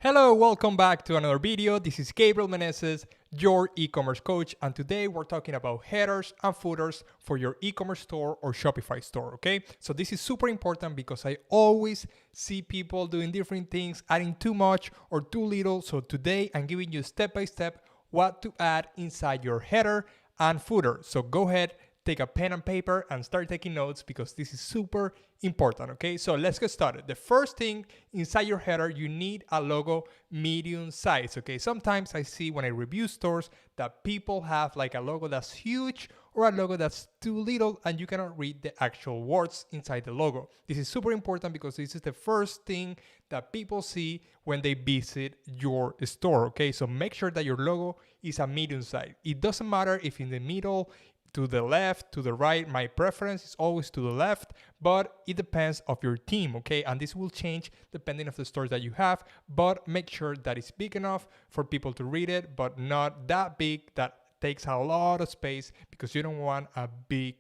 Hello, welcome back to another video. This is Gabriel.meneses, your e-commerce coach, and today we're talking about headers and footers for your e-commerce store or Shopify store, okay? So this is super important because I always see people doing different things, adding too much or too little. So today I'm giving you step by step what to add inside your header and footer. So go ahead, take a pen and paper and start taking notes because this is super important, okay? So let's get started. The first thing inside your header, you need a logo medium size, okay? Sometimes I see when I review stores that people have like a logo that's huge or a logo that's too little and you cannot read the actual words inside the logo. This is super important because this is the first thing that people see when they visit your store, okay? So make sure that your logo is a medium size. It doesn't matter if in the middle, to the left, to the right. My preference is always to the left, but it depends of your team, okay? And this will change depending of the stores that you have, but make sure that it's big enough for people to read it, but not that big that takes a lot of space because you don't want a big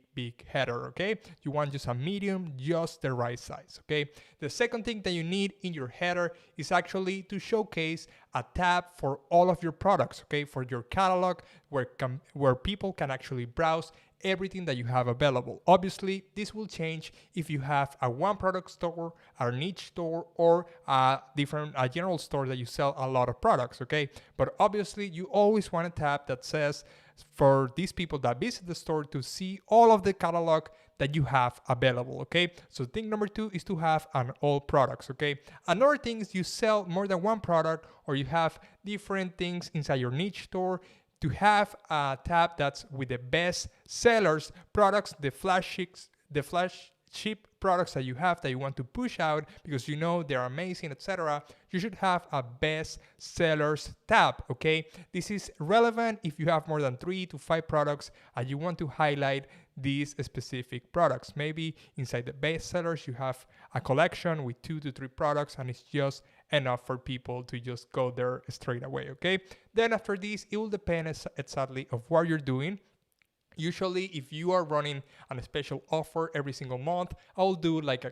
header, okay? You want just a medium, just the right size, okay? The second thing that you need in your header is actually to showcase a tab for all of your products, okay? For your catalog where people can actually browse everything that you have available. Obviously, this will change if you have a one product store, a niche store, or a general store that you sell a lot of products, okay? But obviously, you always want a tab that says for these people that visit the store to see all of the catalog that you have available, okay? So thing number 2 is to have an all products, okay? Another thing is you sell more than one product or you have different things inside your niche store. To have a tab that's with the best sellers products, the flagship products that you have that you want to push out because you know they're amazing, etc. You should have a best sellers tab, okay? This is relevant if you have more than 3 to 5 products and you want to highlight these specific products. Maybe inside the best sellers you have a collection with 2 to 3 products and it's just enough for people to just go there straight away, okay? Then after this, it will depend exactly of what you're doing. Usually, if you are running a special offer every single month, I'll do like a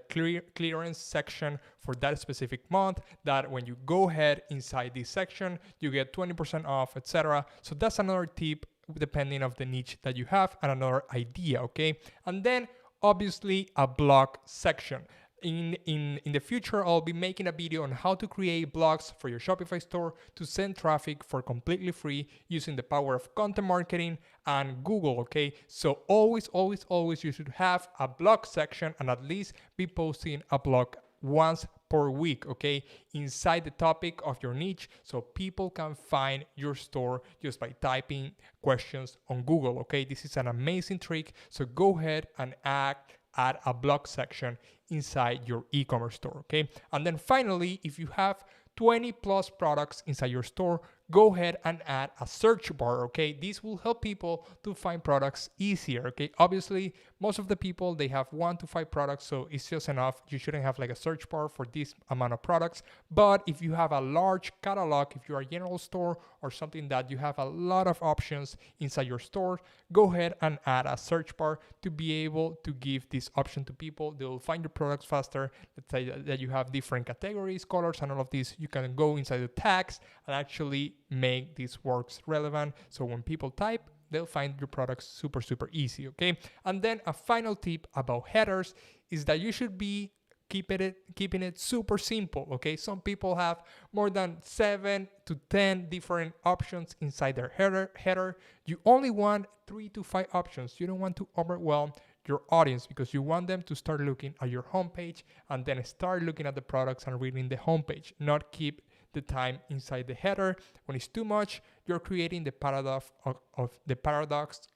clearance section for that specific month that when you go ahead inside this section, you get 20% off, etc. So that's another tip depending of the niche that you have and another idea, okay? And then obviously a blog section. In the future, I'll be making a video on how to create blogs for your Shopify store to send traffic for completely free using the power of content marketing and Google, okay? So always you should have a blog section and at least be posting a blog once per week, okay, inside the topic of your niche so people can find your store just by typing questions on Google, okay? This is an amazing trick, so go ahead and add a blog section inside your e-commerce store, okay? And then finally, if you have 20 plus products inside your store, go ahead and add a search bar, okay? This will help people to find products easier, okay? Obviously, most of the people, they have 1 to 5 products, so it's just enough. You shouldn't have like a search bar for this amount of products. But if you have a large catalog, if you're a general store or something that you have a lot of options inside your store, go ahead and add a search bar to be able to give this option to people. They will find your products faster. Let's say that you have different categories, colors, and all of this. You can go inside the tags and actually make these works relevant. So when people type, they'll find your products super easy, okay? And then a final tip about headers is that you should be keeping it super simple, okay? Some people have more than 7 to 10 different options inside their header. You only want 3 to 5 options. You don't want to overwhelm your audience because you want them to start looking at your homepage and then start looking at the products and reading the homepage, not keep the time inside the header. When it's too much, you're creating the paradox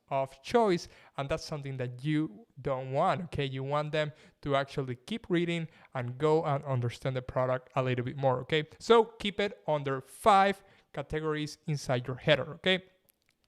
of choice, and that's something that you don't want, okay? You want them to actually keep reading and go and understand the product a little bit more, okay? So keep it under 5 categories inside your header, okay?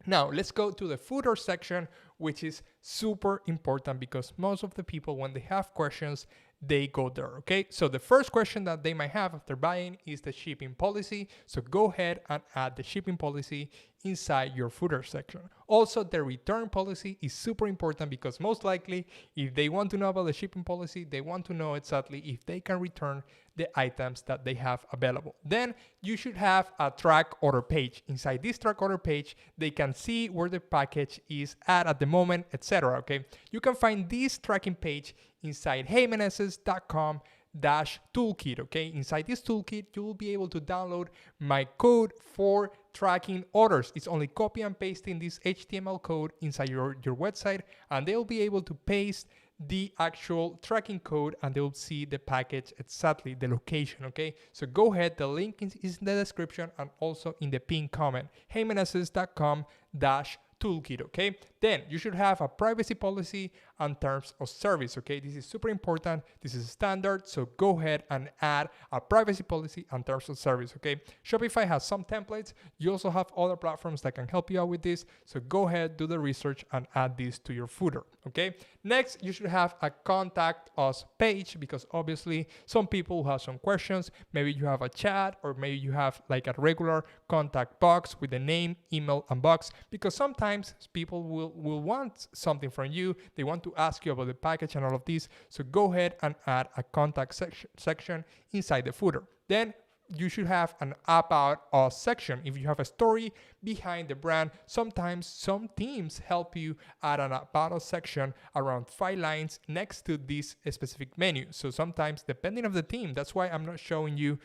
Now, let's go to the footer section which is super important because most of the people, when they have questions, they go there, okay? So the first question that they might have after buying is the shipping policy. So go ahead and add the shipping policy inside your footer section. Also, the return policy is super important because most likely, if they want to know about the shipping policy, they want to know exactly if they can return the items that they have available. Then you should have a track order page. Inside this track order page, they can see where the package is at the moment, etc. Okay, you can find this tracking page inside heymeneses.com/toolkit. Okay, inside this toolkit, you will be able to download my code for tracking orders. It's only copy and pasting this HTML code inside your website, and they'll be able to paste the actual tracking code and they'll see the package exactly, the location, okay? So go ahead, the link is in the description and also in the pinned comment, heymeneses.com/toolkit, okay? Then you should have a privacy policy and terms of service, okay? This is super important. This is standard, so go ahead and add a privacy policy and terms of service, okay? Shopify has some templates. You also have other platforms that can help you out with this, so go ahead, do the research and add this to your footer, okay? Next, you should have a contact us page because obviously some people have some questions. Maybe you have a chat or maybe you have like a regular contact box with the name, email, and box because sometimes people will want something from you. They want to ask you about the package and all of this. So go ahead and add a contact section inside the footer. Then you should have an about us section. If you have a story behind the brand, sometimes some teams help you add an about us section around 5 lines next to this specific menu. So sometimes depending on the team, that's why I'm not showing you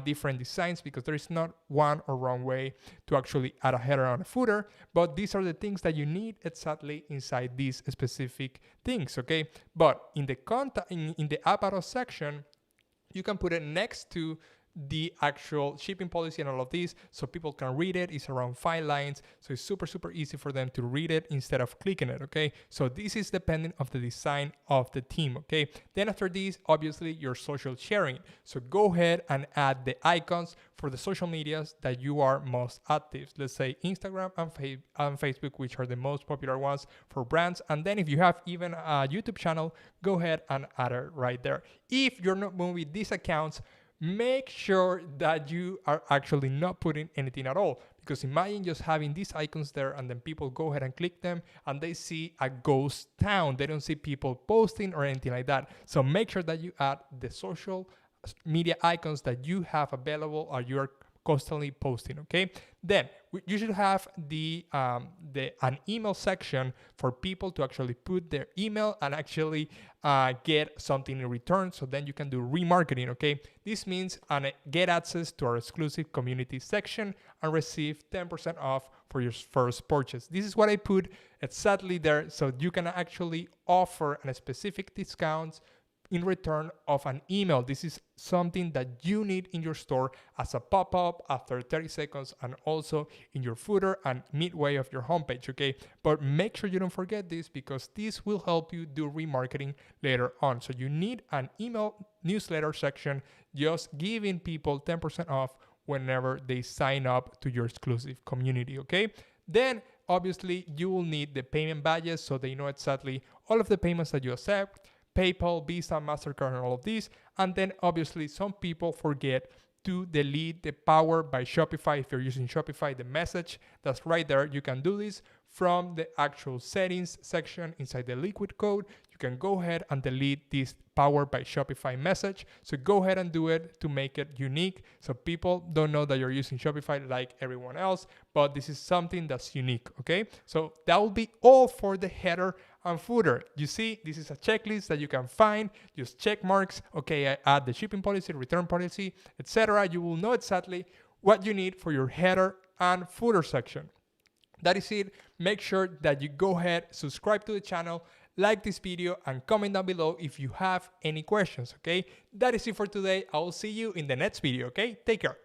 different designs because there is not one or wrong way to actually add a header on a footer, but these are the things that you need exactly inside these specific things, okay? But in the in the about us section, you can put it next to the actual shipping policy and all of these so people can read it. It's around 5 lines, so it's super easy for them to read it instead of clicking it, okay? So this is dependent of the design of the team, okay? Then after this, obviously your social sharing. So go ahead and add the icons for the social medias that you are most active. Let's say Instagram and Facebook, which are the most popular ones for brands. And then if you have even a YouTube channel, go ahead and add it right there. If you're not moving these accounts, make sure that you are actually not putting anything at all, because imagine just having these icons there and then people go ahead and click them and they see a ghost town. They don't see people posting or anything like that. So make sure that you add the social media icons that you have available or you are constantly posting, okay? Then you should have an email section for people to actually put their email and actually get something in return. So then you can do remarketing, okay? This means get access to our exclusive community section and receive 10% off for your first purchase. This is what I put exactly there, so you can actually offer a specific discounts in return of an email. This is something that you need in your store as a pop-up after 30 seconds and also in your footer and midway of your homepage, okay? But make sure you don't forget this because this will help you do remarketing later on. So you need an email newsletter section just giving people 10% off whenever they sign up to your exclusive community, okay? Then obviously you will need the payment badges so they know exactly all of the payments that you accept, PayPal, Visa, MasterCard, and all of these. And then obviously some people forget to delete the Power by Shopify. If you're using Shopify, the message that's right there, you can do this from the actual settings section inside the liquid code. You can go ahead and delete this Power by Shopify message. So go ahead and do it to make it unique so people don't know that you're using Shopify like everyone else, but this is something that's unique, okay? So that will be all for the header and footer. You see, this is a checklist that you can find, just check marks. Okay, I add the shipping policy, return policy, etc. You will know exactly what you need for your header and footer section. That is it. Make sure that you go ahead, subscribe to the channel, like this video, and comment down below if you have any questions, okay? That is it for today. I will see you in the next video, okay? Take care.